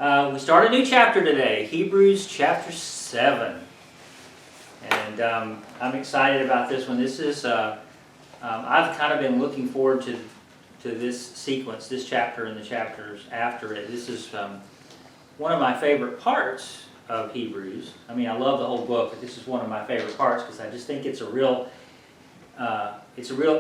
We start a new chapter today, Hebrews chapter 7. And I'm excited about this one. This is, I've kind of been looking forward to this sequence, this chapter and the chapters after it. This is one of my favorite parts of Hebrews. I mean, I love the whole book, but this is one of my favorite parts because I just think it's a real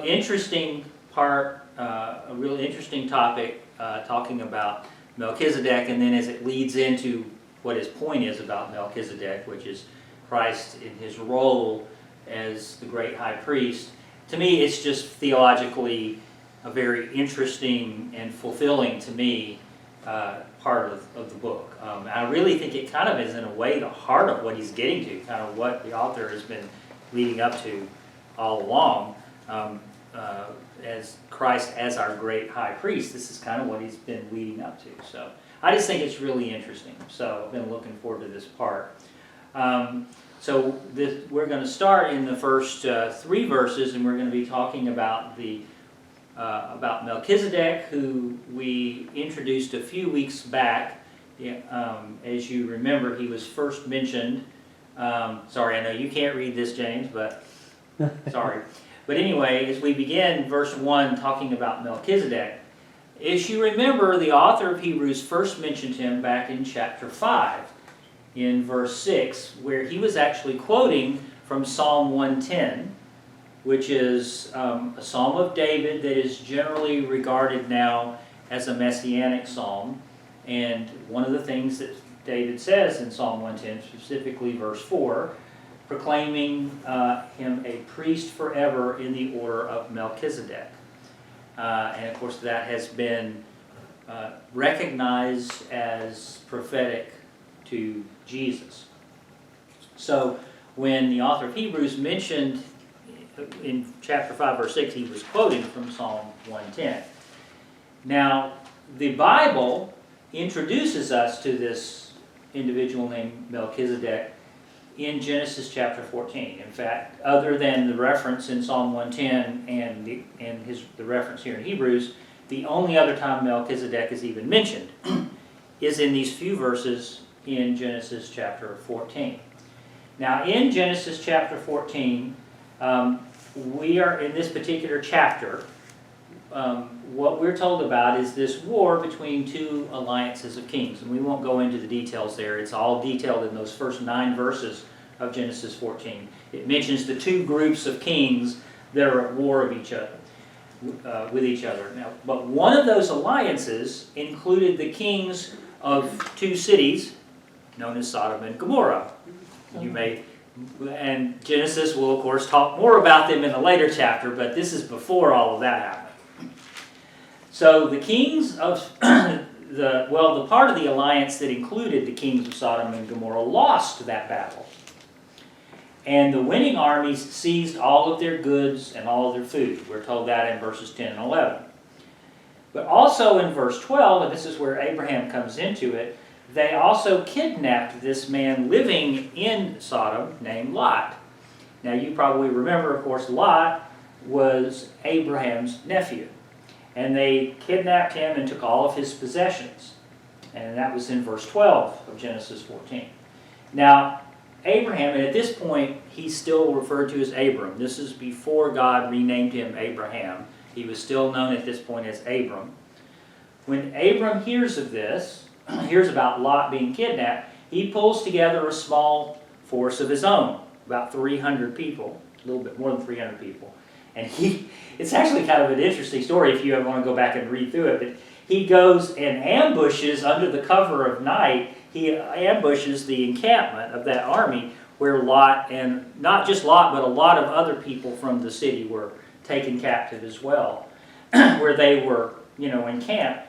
interesting part, a real interesting topic, talking about Melchizedek, and then as it leads into what his point is about Melchizedek, which is Christ in his role as the great high priest. To me, it's just theologically a very interesting and fulfilling, to me, part of the book. I really think it kind of is, in a way, the heart of what he's getting to, kind of what the author has been leading up to all along. As Christ as our great high priest, this is kind of what he's been leading up to. So I just think it's really interesting. So I've been looking forward to this part. We're going to start in the first 3 verses, and we're going to be talking about about Melchizedek, who we introduced a few weeks back. As you remember, he was first mentioned. Sorry, I know you can't read this, James, but sorry. But anyway, as we begin verse 1 talking about Melchizedek, as you remember, the author of Hebrews first mentioned him back in chapter 5, in verse 6, where he was actually quoting from Psalm 110, which is a psalm of David that is generally regarded now as a messianic psalm. And one of the things that David says in Psalm 110, specifically verse 4, proclaiming him a priest forever in the order of Melchizedek. And of course that has been recognized as prophetic to Jesus. So when the author of Hebrews mentioned in chapter 5 verse 6, he was quoting from Psalm 110. Now the Bible introduces us to this individual named Melchizedek in Genesis chapter 14. In fact, other than the reference in Psalm 110 and the reference here in Hebrews, the only other time Melchizedek is even mentioned is in these few verses in Genesis chapter 14. Now, in Genesis chapter 14, we are in this particular chapter. What we're told about is this war between 2 alliances of kings. And we won't go into the details there. It's all detailed in those first 9 verses of Genesis 14. It mentions the 2 groups of kings that are at war with each other. Now, but one of those alliances included the kings of 2 cities known as Sodom and Gomorrah. And Genesis will, of course, talk more about them in a later chapter, but this is before all of that happened. So the kings of the part of the alliance that included the kings of Sodom and Gomorrah lost that battle. And the winning armies seized all of their goods and all of their food. We're told that in verses 10 and 11. But also in verse 12, and this is where Abraham comes into it, they also kidnapped this man living in Sodom named Lot. Now you probably remember, of course, Lot was Abraham's nephew. And they kidnapped him and took all of his possessions. And that was in verse 12 of Genesis 14. Now, Abraham, and at this point, he's still referred to as Abram. This is before God renamed him Abraham. He was still known at this point as Abram. When Abram hears of this, hears about Lot being kidnapped, he pulls together a small force of his own, about 300 people, a little bit more than 300 people. And it's actually kind of an interesting story if you ever want to go back and read through it, but he goes and ambushes under the cover of night. He ambushes the encampment of that army where Lot, and not just Lot, but a lot of other people from the city were taken captive as well, where they were, encamped.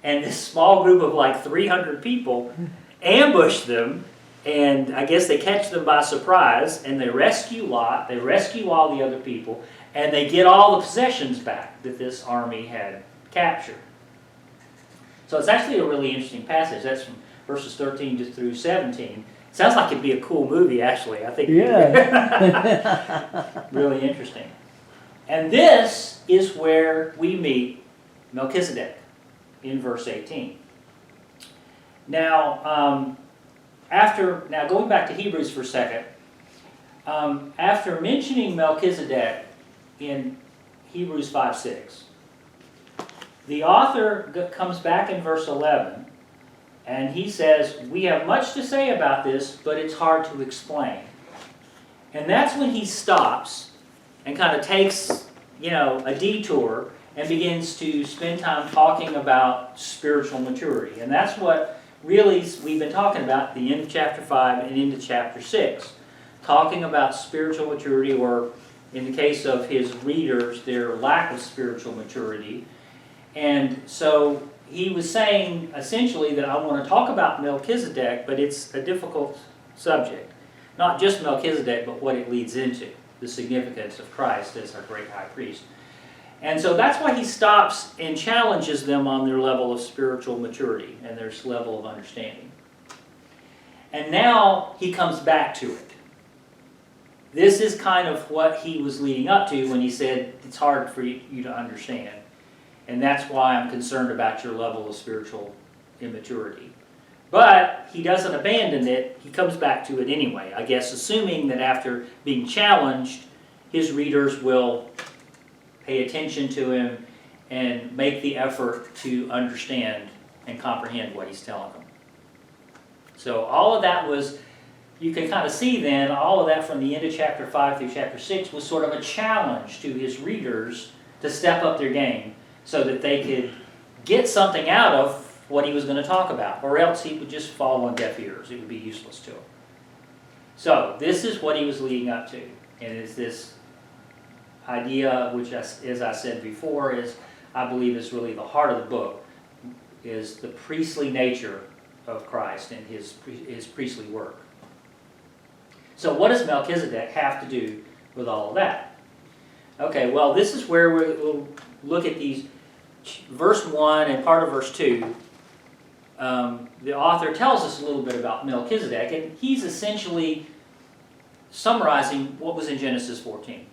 And this small group of like 300 people ambush them, and I guess they catch them by surprise, and they rescue Lot, they rescue all the other people, and they get all the possessions back that this army had captured. So it's actually a really interesting passage. That's from verses 13 through 17. It sounds like it'd be a cool movie, actually. I think. Yeah. Really interesting. And this is where we meet Melchizedek in verse 18. Now, now going back to Hebrews for a second, after mentioning Melchizedek in Hebrews 5:6, the author comes back in verse 11, and he says, we have much to say about this, but it's hard to explain. And that's when he stops and kind of takes, a detour and begins to spend time talking about spiritual maturity. And that's what really we've been talking about at the end of chapter 5 and into chapter 6. Talking about spiritual maturity, or in the case of his readers, their lack of spiritual maturity. And so he was saying essentially that I want to talk about Melchizedek, but it's a difficult subject. Not just Melchizedek, but what it leads into, the significance of Christ as our great high priest. And so that's why he stops and challenges them on their level of spiritual maturity and their level of understanding. And now he comes back to it. This is kind of what he was leading up to when he said, it's hard for you to understand. And that's why I'm concerned about your level of spiritual immaturity. But he doesn't abandon it. He comes back to it anyway, I guess, assuming that after being challenged, his readers will pay attention to him and make the effort to understand and comprehend what he's telling them. So all of that was, you can kind of see then, all of that from the end of chapter 5 through chapter 6 was sort of a challenge to his readers to step up their game so that they could get something out of what he was going to talk about, or else he would just fall on deaf ears. It would be useless to him. So this is what he was leading up to, and it's this idea, which, as I said before, I believe is really the heart of the book, is the priestly nature of Christ and his priestly work. So what does Melchizedek have to do with all of that? Okay, well, this is where we'll look at these, verse 1 and part of verse 2. The author tells us a little bit about Melchizedek, and he's essentially summarizing what was in Genesis 14.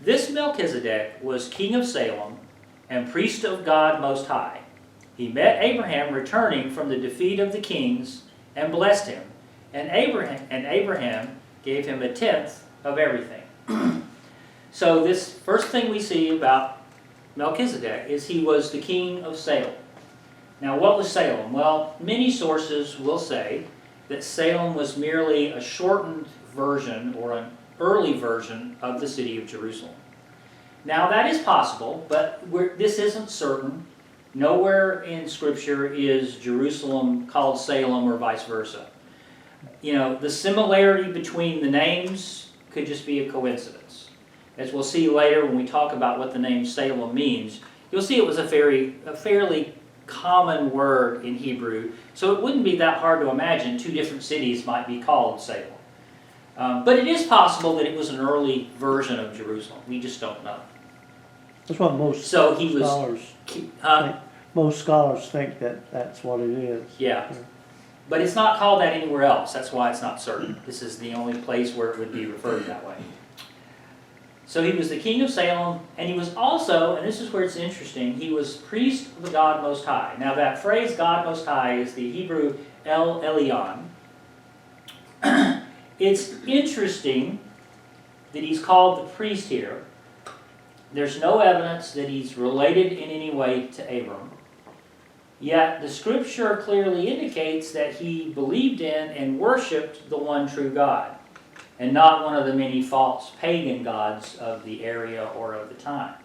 This Melchizedek was king of Salem and priest of God Most High. He met Abraham returning from the defeat of the kings and blessed him. And Abraham gave him 1/10 of everything. So this first thing we see about Melchizedek is he was the king of Salem. Now what was Salem? Well, many sources will say that Salem was merely a shortened version or an early version of the city of Jerusalem. Now that is possible, but this isn't certain. Nowhere in Scripture is Jerusalem called Salem or vice versa. The similarity between the names could just be a coincidence. As we'll see later when we talk about what the name Salem means, you'll see it was a fairly common word in Hebrew, so it wouldn't be that hard to imagine two different cities might be called Salem. But it is possible that it was an early version of Jerusalem. We just don't know. That's what most scholars think that that's what it is. Yeah. But it's not called that anywhere else. That's why it's not certain. This is the only place where it would be referred that way. So he was the king of Salem, and he was also, and this is where it's interesting, he was priest of the God Most High. Now that phrase, God Most High, is the Hebrew El Elyon. It's interesting that he's called the priest here. There's no evidence that he's related in any way to Abram. Yet the Scripture clearly indicates that he believed in and worshipped the one true God, and not one of the many false pagan gods of the area or of the time.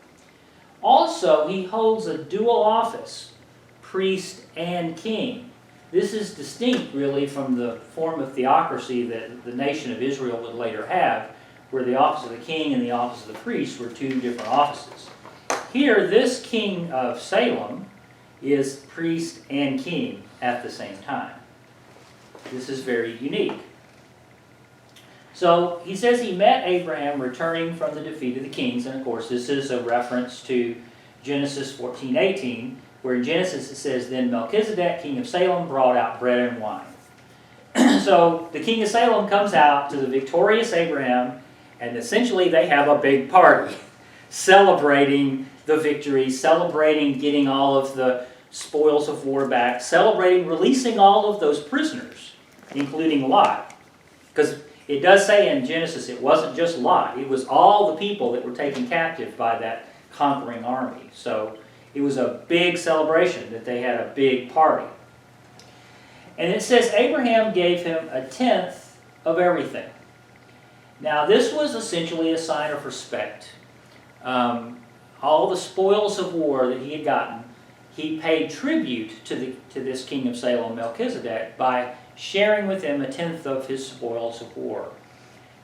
Also, he holds a dual office, priest and king. This is distinct, really, from the form of theocracy that the nation of Israel would later have, where the office of the king and the office of the priest were two different offices. Here, this king of Salem is priest and king at the same time. This is very unique. So he says he met Abraham returning from the defeat of the kings, and of course this is a reference to Genesis 14:18, where in Genesis it says, "Then Melchizedek, king of Salem, brought out bread and wine." So the king of Salem comes out to the victorious Abraham, and essentially they have a big party celebrating the victory, celebrating getting all of the spoils of war back, celebrating releasing all of those prisoners, including Lot. Because it does say in Genesis it wasn't just Lot, it was all the people that were taken captive by that conquering army. So it was a big celebration that they had a big party. And it says Abraham gave him a tenth of everything. Now this was essentially a sign of respect. All the spoils of war that he had gotten, he paid tribute to this king of Salem, Melchizedek, by sharing with him a tenth of his spoils of war.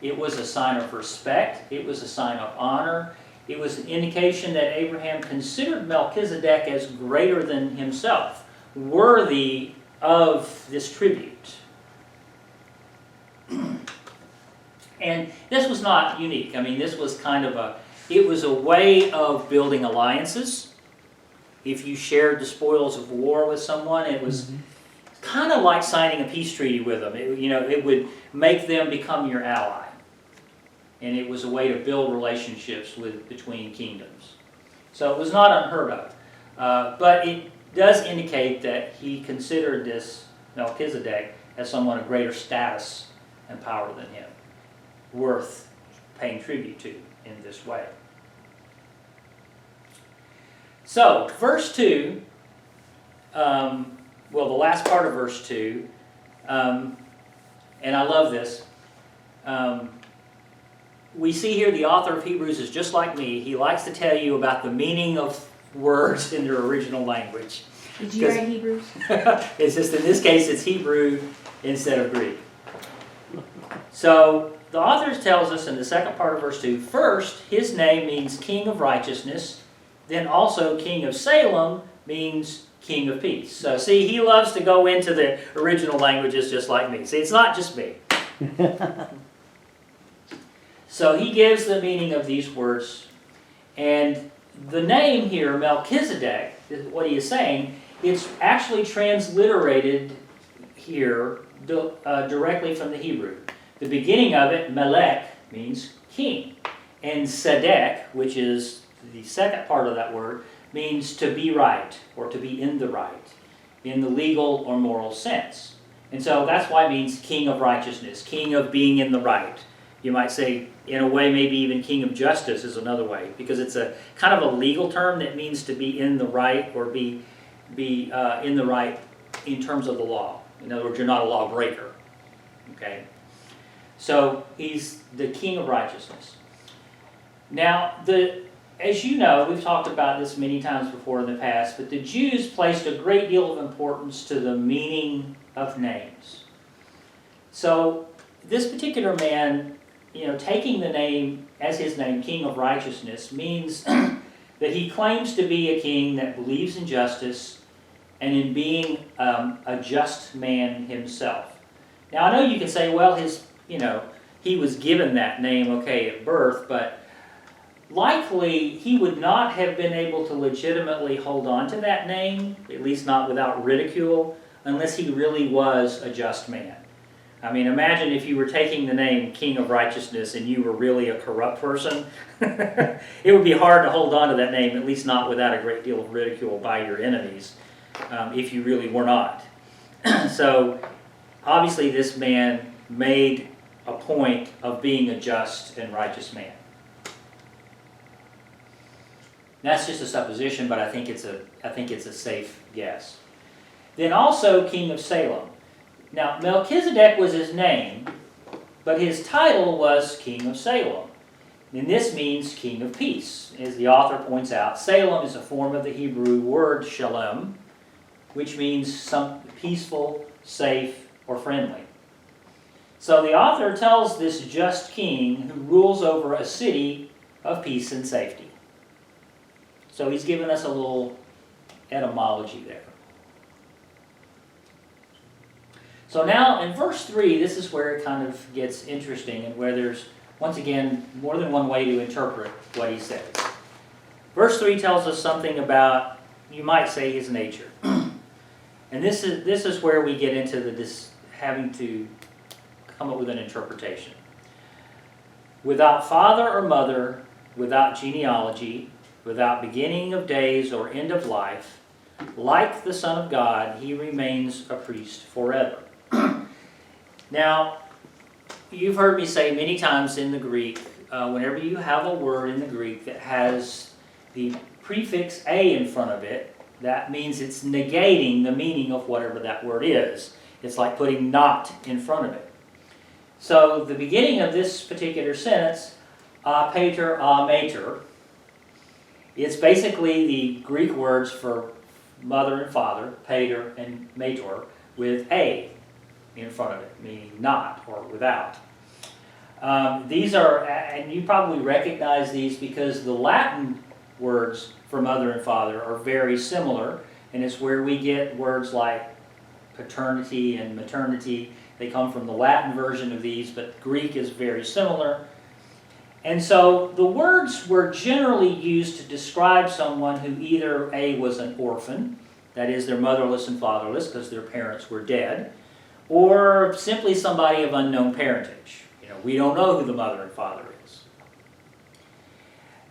It was a sign of respect. It was a sign of honor. It was an indication that Abraham considered Melchizedek as greater than himself, worthy of this tribute. And this was not unique. I mean, this was kind of it was a way of building alliances. If you shared the spoils of war with someone, it was kind of like signing a peace treaty with them. It would make them become your ally. And it was a way to build relationships between kingdoms. So it was not unheard of. But it does indicate that he considered this Melchizedek as someone of greater status and power than him, worth paying tribute to in this way. So, verse 2, the last part of verse 2, and I love this. We see here the author of Hebrews is just like me. He likes to tell you about the meaning of words in their original language. Did you write Hebrews? It's just in this case it's Hebrew instead of Greek. So the author tells us in the second part of verse 2, first, his name means King of Righteousness. Then also King of Salem means King of Peace. So see, he loves to go into the original languages just like me. See, it's not just me. So he gives the meaning of these words. And the name here, Melchizedek, what he is saying, it's actually transliterated here directly from the Hebrew. The beginning of it, Melech, means king. And Sedek, which is the second part of that word, means to be right, or to be in the right, in the legal or moral sense. And so that's why it means king of righteousness, king of being in the right. You might say, in a way, maybe even king of justice is another way, because it's a kind of a legal term that means to be in the right, or be in the right in terms of the law. In other words, you're not a lawbreaker. Okay? So he's the king of righteousness. Now, as you know, we've talked about this many times before in the past, but the Jews placed a great deal of importance to the meaning of names. So this particular man, taking the name as his name, King of Righteousness, means that he claims to be a king that believes in justice and in being a just man himself. Now, I know you can say, well, he was given that name, at birth, but likely he would not have been able to legitimately hold on to that name, at least not without ridicule, unless he really was a just man. I mean, imagine if you were taking the name King of Righteousness and you were really a corrupt person. It would be hard to hold on to that name, at least not without a great deal of ridicule by your enemies, if you really were not. So, obviously this man made a point of being a just and righteous man. That's just a supposition, but I think it's a safe guess. Then also King of Salem. Now, Melchizedek was his name, but his title was King of Salem. And this means King of Peace. As the author points out, Salem is a form of the Hebrew word shalom, which means peaceful, safe, or friendly. So the author tells this just king who rules over a city of peace and safety. So he's given us a little etymology there. So now in verse 3, this is where it kind of gets interesting and where there's, once again, more than one way to interpret what he says. Verse 3 tells us something about, you might say, his nature. And this is where we get into this having to come up with an interpretation. Without father or mother, without genealogy, without beginning of days or end of life, like the Son of God, he remains a priest forever. Now, you've heard me say many times in the Greek, whenever you have a word in the Greek that has the prefix a in front of it, that means it's negating the meaning of whatever that word is. It's like putting not in front of it. So the beginning of this particular sentence, a pater, a mater, it's basically the Greek words for mother and father, pater and mater, with a in front of it, meaning not or without. These are, and you probably recognize these because the Latin words for mother and father are very similar, and it's where we get words like paternity and maternity. They come from the Latin version of these, but Greek is very similar. And so the words were generally used to describe someone who either A, was an orphan, that is, they're motherless and fatherless because their parents were dead, or simply somebody of unknown parentage. We don't know who the mother and father is.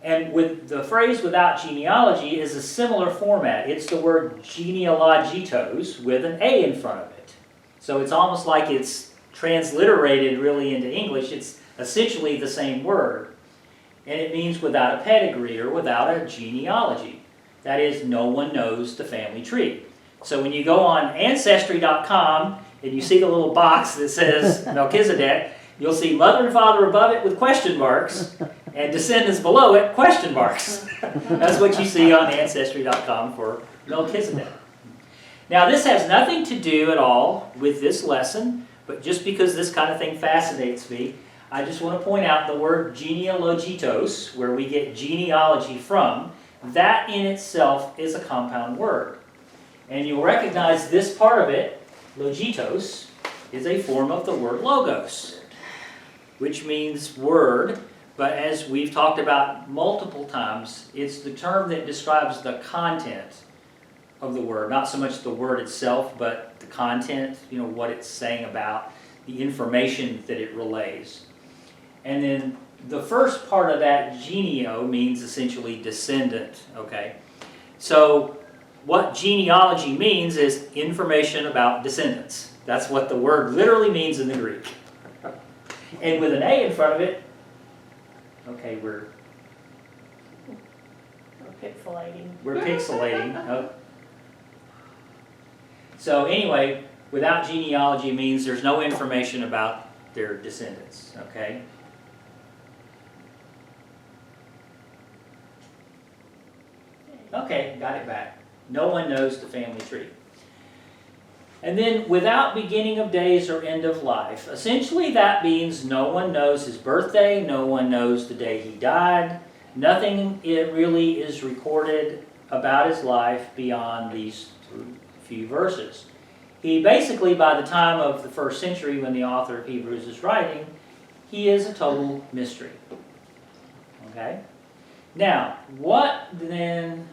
And with the phrase without genealogy is a similar format. It's the word genealogitos with an A in front of it. So it's almost like it's transliterated really into English. It's essentially the same word. And it means without a pedigree or without a genealogy. That is, no one knows the family tree. So when you go on Ancestry.com and you see the little box that says Melchizedek, you'll see mother and father above it with question marks, and descendants below it, question marks. That's what you see on Ancestry.com for Melchizedek. Now, this has nothing to do at all with this lesson, but just because this kind of thing fascinates me, I just want to point out the word genealogitos, where we get genealogy from, that in itself is a compound word. And you'll recognize this part of it, logitos, is a form of the word logos, which means word, but as we've talked about multiple times, it's the term that describes the content of the word, not so much the word itself, but the content, what it's saying about, the information that it relays. And then the first part of that, geneo, means essentially descendant, okay? So what genealogy means is information about descendants. That's what the word literally means in the Greek. And with an A in front of it, okay, we're pixelating. We're pixelating. Oh. So anyway, without genealogy means there's no information about their descendants, okay? Okay, got it back. No one knows the family tree. And then, without beginning of days or end of life, essentially that means no one knows his birthday, no one knows the day he died, nothing really is recorded about his life beyond these few verses. He basically, by the time of the first century when the author of Hebrews is writing, he is a total mystery. Okay? Now, what then...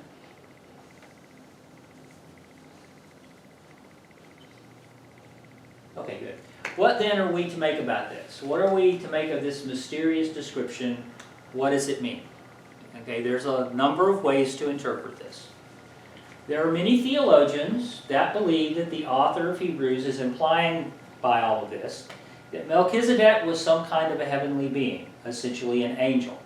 Okay, good. What then are we to make about this? What are we to make of this mysterious description? What does it mean? Okay, there's a number of ways to interpret this. There are many theologians that believe that the author of Hebrews is implying by all of this that Melchizedek was some kind of a heavenly being, essentially an angel.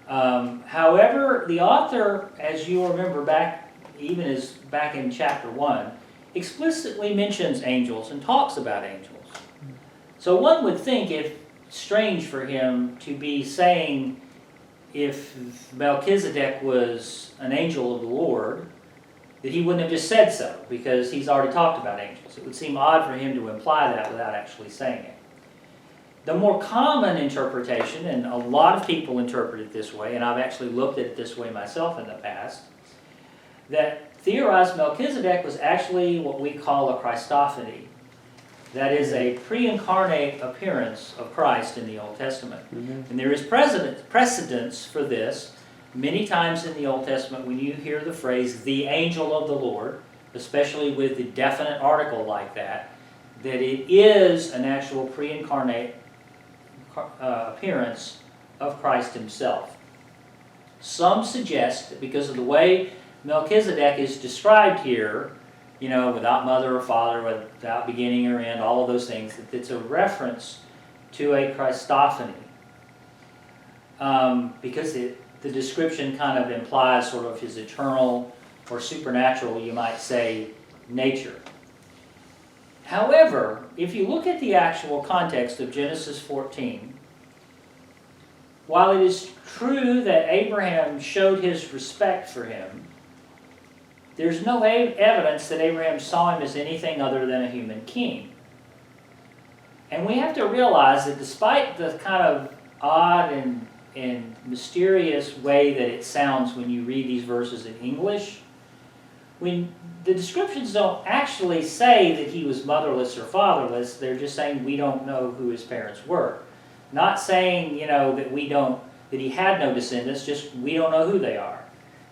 However, the author, as you remember back in chapter 1, explicitly mentions angels and talks about angels. So one would think it's strange for him to be saying if Melchizedek was an angel of the Lord, that he wouldn't have just said so, because he's already talked about angels. It would seem odd for him to imply that without actually saying it. The more common interpretation, and a lot of people interpret it this way, and I've actually looked at it this way myself in the past, that theorized Melchizedek was actually what we call a Christophany. That is a pre-incarnate appearance of Christ in the Old Testament. Mm-hmm. And there is precedence for this. Many times in the Old Testament when you hear the phrase, the angel of the Lord, especially with the definite article like that it is an actual pre-incarnate appearance of Christ himself. Some suggest that because of the way Melchizedek is described here, without mother or father, without beginning or end, all of those things, that it's a reference to a Christophany. Because the description kind of implies sort of his eternal or supernatural, you might say, nature. However, if you look at the actual context of Genesis 14, while it is true that Abraham showed his respect for him, there's no evidence that Abraham saw him as anything other than a human king. And we have to realize that despite the kind of odd and mysterious way that it sounds when you read these verses in English, when the descriptions don't actually say that he was motherless or fatherless, they're just saying we don't know who his parents were. Not saying, that he had no descendants, just we don't know who they are.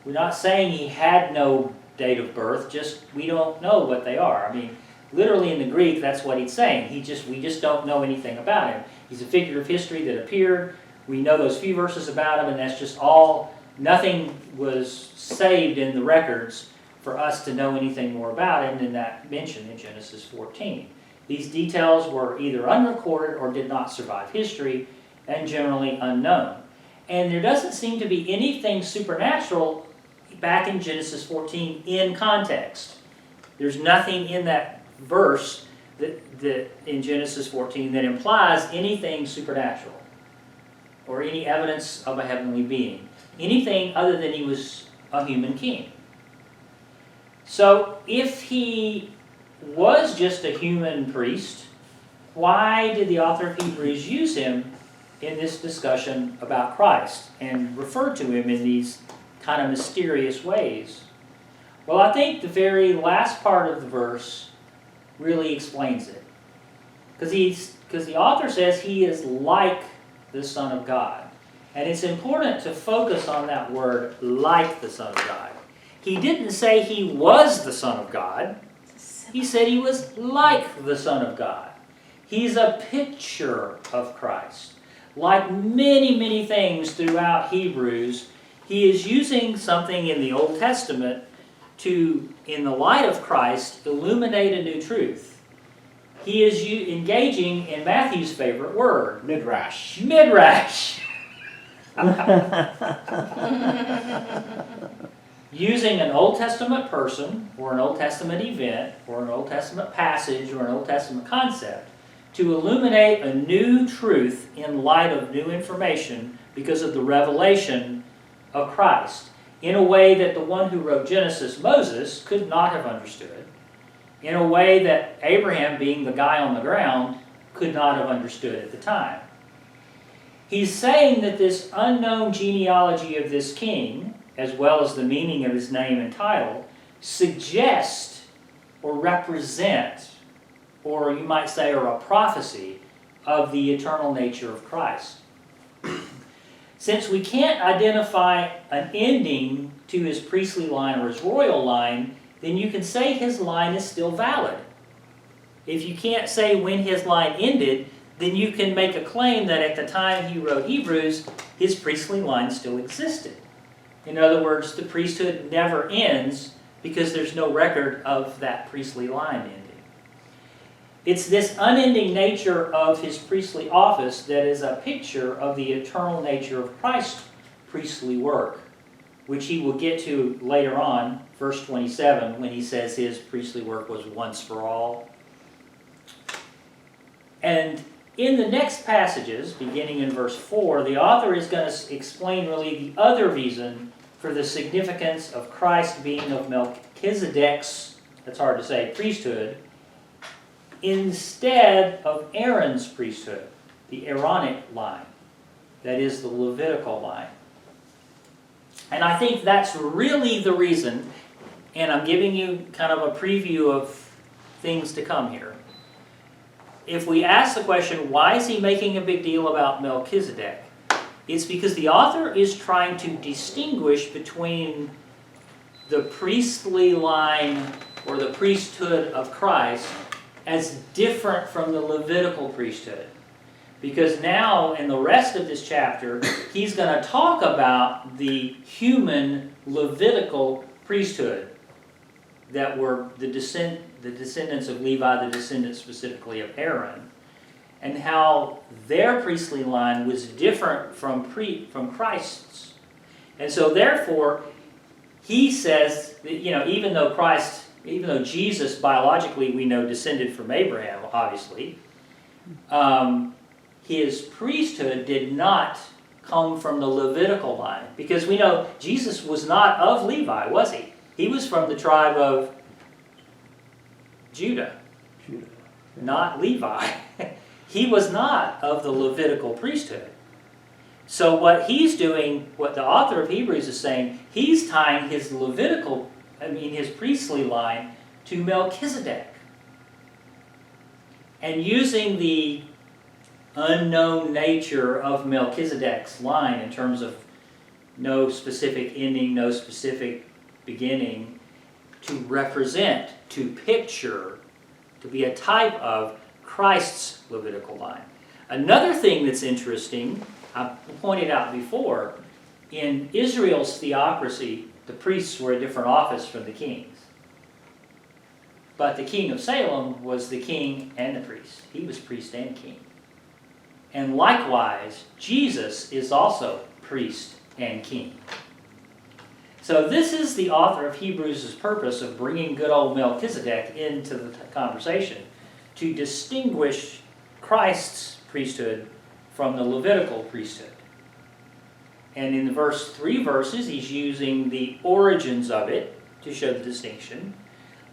We're not saying he had no date of birth, just we don't know what they are. I mean, literally in the Greek, that's what he's saying. We just don't know anything about him. He's a figure of history that appeared. We know those few verses about him, and that's just all. Nothing was saved in the records for us to know anything more about him than that mentioned in Genesis 14. These details were either unrecorded or did not survive history, and generally unknown. And there doesn't seem to be anything supernatural back in Genesis 14 in context. There's nothing in that verse that in Genesis 14 that implies anything supernatural or any evidence of a heavenly being. Anything other than he was a human king. So if he was just a human priest, why did the author of Hebrews use him in this discussion about Christ and refer to him in these kind of mysterious ways? Well, I think the very last part of the verse really explains it. Because the author says he is like the Son of God. And it's important to focus on that word, like the Son of God. He didn't say he was the Son of God. He said he was like the Son of God. He's a picture of Christ. Like many, many things throughout Hebrews, he is using something in the Old Testament to, in the light of Christ, illuminate a new truth. He is engaging in Matthew's favorite word. Midrash. Midrash. Using an Old Testament person, or an Old Testament event, or an Old Testament passage, or an Old Testament concept, to illuminate a new truth in light of new information because of the revelation of Christ, in a way that the one who wrote Genesis, Moses, could not have understood, in a way that Abraham, being the guy on the ground, could not have understood at the time. He's saying that this unknown genealogy of this king, as well as the meaning of his name and title, suggest or represent, or you might say, or a prophecy of the eternal nature of Christ. Since we can't identify an ending to his priestly line or his royal line, then you can say his line is still valid. If you can't say when his line ended, then you can make a claim that at the time he wrote Hebrews, his priestly line still existed. In other words, the priesthood never ends because there's no record of that priestly line ending. It's this unending nature of his priestly office that is a picture of the eternal nature of Christ's priestly work, which he will get to later on, verse 27, when he says his priestly work was once for all. And in the next passages, beginning in verse 4, the author is going to explain really the other reason for the significance of Christ being of Melchizedek's, that's hard to say, priesthood, instead of Aaron's priesthood, the Aaronic line, that is the Levitical line. And I think that's really the reason, and I'm giving you kind of a preview of things to come here. If we ask the question, why is he making a big deal about Melchizedek? It's because the author is trying to distinguish between the priestly line or the priesthood of Christ as different from the Levitical priesthood. Because now, in the rest of this chapter, he's going to talk about the human Levitical priesthood that were the descendants of Levi, the descendants specifically of Aaron, and how their priestly line was different from Christ's. And so therefore, he says that, even though Jesus biologically we know descended from Abraham, obviously, his priesthood did not come from the Levitical line. Because we know Jesus was not of Levi, was he? He was from the tribe of Judah. Not Levi. He was not of the Levitical priesthood. So what he's doing, what the author of Hebrews is saying, he's tying his his priestly line to Melchizedek. And using the unknown nature of Melchizedek's line in terms of no specific ending, no specific beginning, to represent, to picture, to be a type of Christ's Levitical line. Another thing that's interesting, I pointed out before, in Israel's theocracy, the priests were a different office from the kings. But the king of Salem was the king and the priest. He was priest and king. And likewise, Jesus is also priest and king. So this is the author of Hebrews' purpose of bringing good old Melchizedek into the conversation, to distinguish Christ's priesthood from the Levitical priesthood. And in the first 3 verses, he's using the origins of it to show the distinction.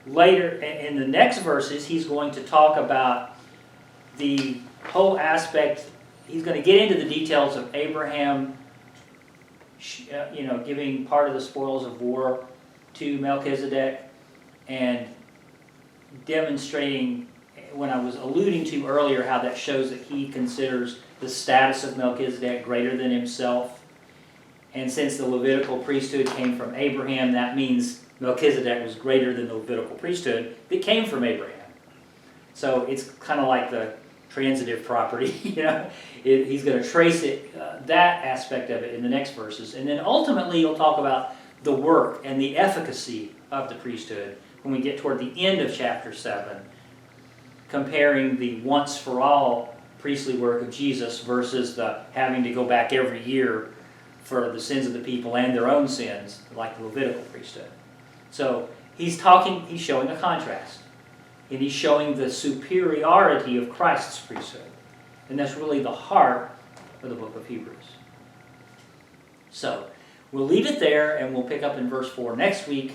Later, in the next verses, he's going to talk about the whole aspect. He's going to get into the details of Abraham, giving part of the spoils of war to Melchizedek, and demonstrating, when I was alluding to earlier, how that shows that he considers the status of Melchizedek greater than himself. And since the Levitical priesthood came from Abraham, that means Melchizedek was greater than the Levitical priesthood that came from Abraham. So it's kind of like the transitive property, he's going to trace it, that aspect of it in the next verses. And then ultimately he'll talk about the work and the efficacy of the priesthood when we get toward the end of chapter 7, comparing the once-for-all priestly work of Jesus versus the having to go back every year for the sins of the people and their own sins, like the Levitical priesthood. So he's showing a contrast. And he's showing the superiority of Christ's priesthood. And that's really the heart of the book of Hebrews. So, we'll leave it there, and we'll pick up in verse 4 next week